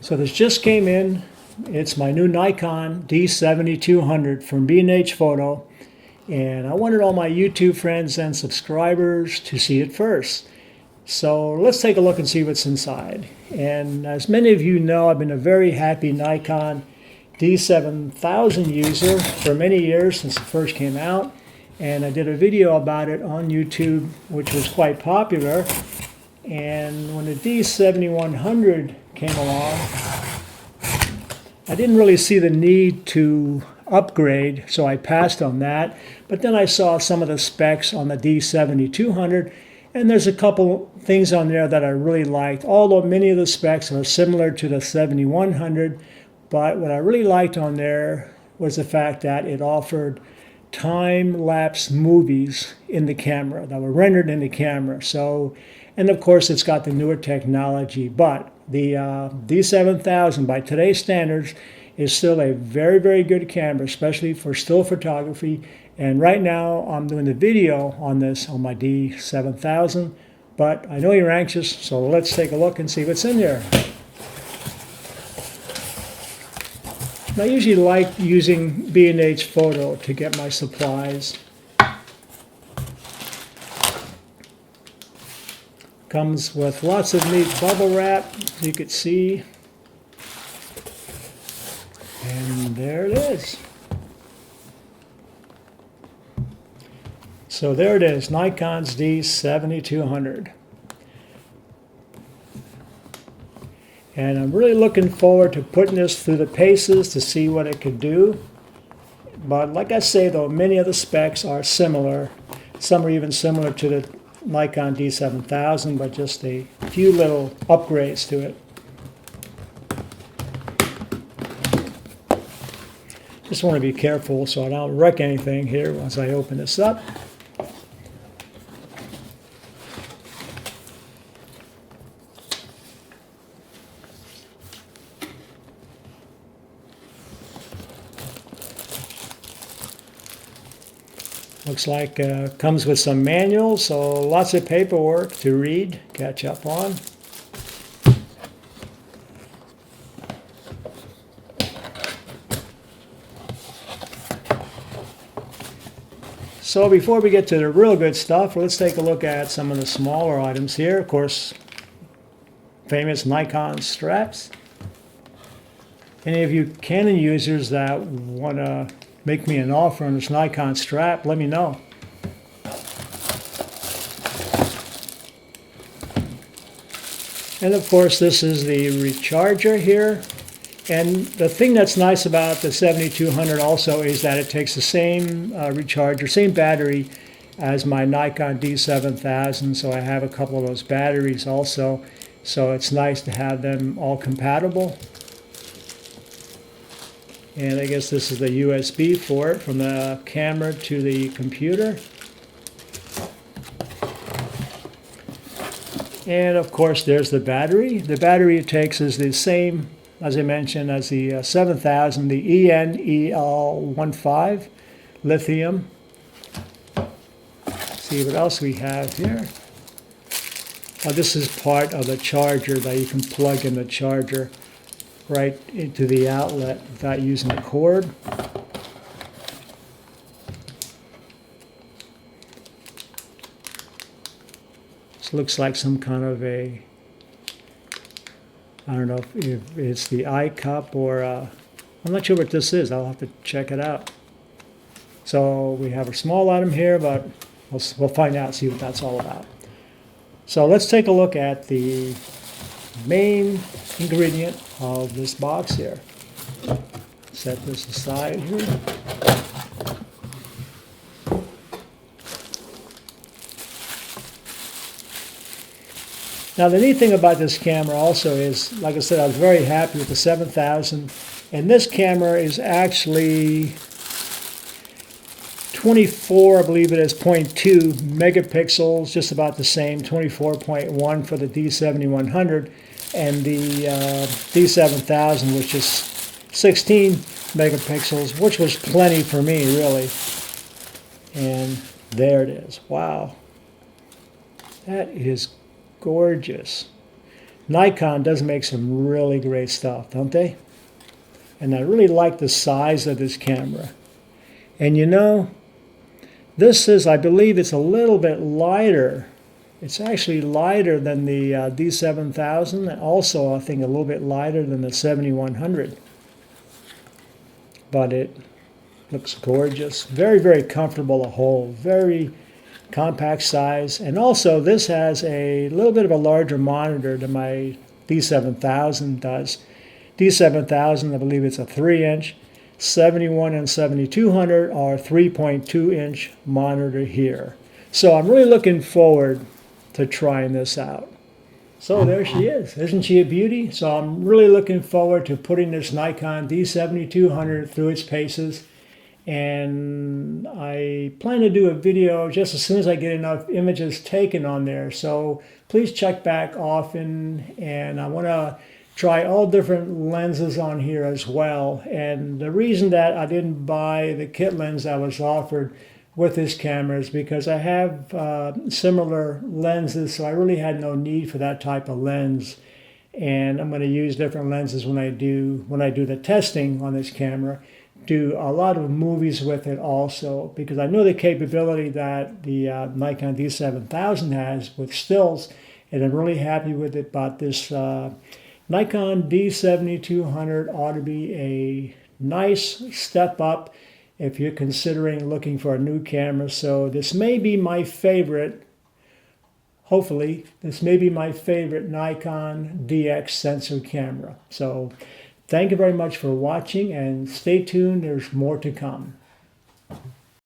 So this just came in. It's my new Nikon D7200 from B&H Photo. And I wanted all my YouTube friends and subscribers to see it first. So let's take a look and see what's inside. And as many of you know, I've been a very happy Nikon D7000 user for many years since it first came out. And I did a video about it on YouTube, which was quite popular. And when the D7100 came along, I didn't really see the need to upgrade, so I passed on that. But then I saw some of the specs on the D7200, and there's a couple things on there that I really liked, although many of the specs are similar to the 7100. But what I really liked on there was the fact that it offered time-lapse movies in the camera that were rendered in the camera. So, and of course it's got the newer technology, but the D7000 by today's standards is still a very, very good camera, especially for still photography. And right now I'm doing the video on this on my D7000, but I know you're anxious, so let's take a look and see what's in there. I usually like using B&H Photo to get my supplies. Comes with lots of neat bubble wrap, as you can see. And there it is. So there it is, Nikon's D7200. And I'm really looking forward to putting this through the paces to see what it could do. But like I say though, many of the specs are similar. Some are even similar to the Nikon D7000, but just a few little upgrades to it. Just want to be careful so I don't wreck anything here once I open this up. Looks like comes with some manuals, so lots of paperwork to read, catch up on. So before we get to the real good stuff, let's take a look at some of the smaller items here. Of course, famous Nikon straps. Any of you Canon users that want to make me an offer on this Nikon strap, let me know. And of course, this is the recharger here. And the thing that's nice about the 7200 also is that it takes the same recharger, same battery as my Nikon D7000. So I have a couple of those batteries also. So it's nice to have them all compatible. And I guess this is the USB for it, from the camera to the computer. And of course there's the battery. The battery it takes is the same, as I mentioned, as the 7000, the ENEL15 lithium. Let's see what else we have here. Oh, this is part of the charger that you can plug in the charger right into the outlet without using the cord. This looks like some kind of a, I don't know if it's the eye cup or, I'm not sure what this is. I'll have to check it out. So we have a small item here, but we'll find out, see what that's all about. So let's take a look at the main ingredient of this box here. Set this aside here. Now the neat thing about this camera also is, like I said, I was very happy with the 7000, and this camera is actually 24, I believe it is, 0.2 megapixels, just about the same, 24.1 for the D7100, and the D7000, which is 16 megapixels, which was plenty for me, really. And there it is. Wow. That is gorgeous. Nikon does make some really great stuff, don't they? And I really like the size of this camera. And you know, this is, I believe it's a little bit lighter. It's actually lighter than the D7000, and also I think a little bit lighter than the 7100. But it looks gorgeous. Very, very comfortable to hold. Very compact size. And also this has a little bit of a larger monitor than my D7000 does. D7000, I believe it's a 3-inch. 71 and 7200 are 3.2-inch monitor here. So I'm really looking forward to trying this out. So there she is. Isn't she a beauty? So I'm really looking forward to putting this Nikon D7200 through its paces. And I plan to do a video just as soon as I get enough images taken on there. So please check back often. And I want to try all different lenses on here as well. And the reason that I didn't buy the kit lens I was offered with this camera is because I have similar lenses, so I really had no need for that type of lens. And I'm going to use different lenses when I do the testing on this camera. Do a lot of movies with it also, because I know the capability that the Nikon D7000 has with stills, and I'm really happy with it. But this Nikon D7200 ought to be a nice step up if you're considering looking for a new camera. So this may be my favorite, hopefully, this may be my favorite Nikon DX sensor camera. So thank you very much for watching, and stay tuned, there's more to come.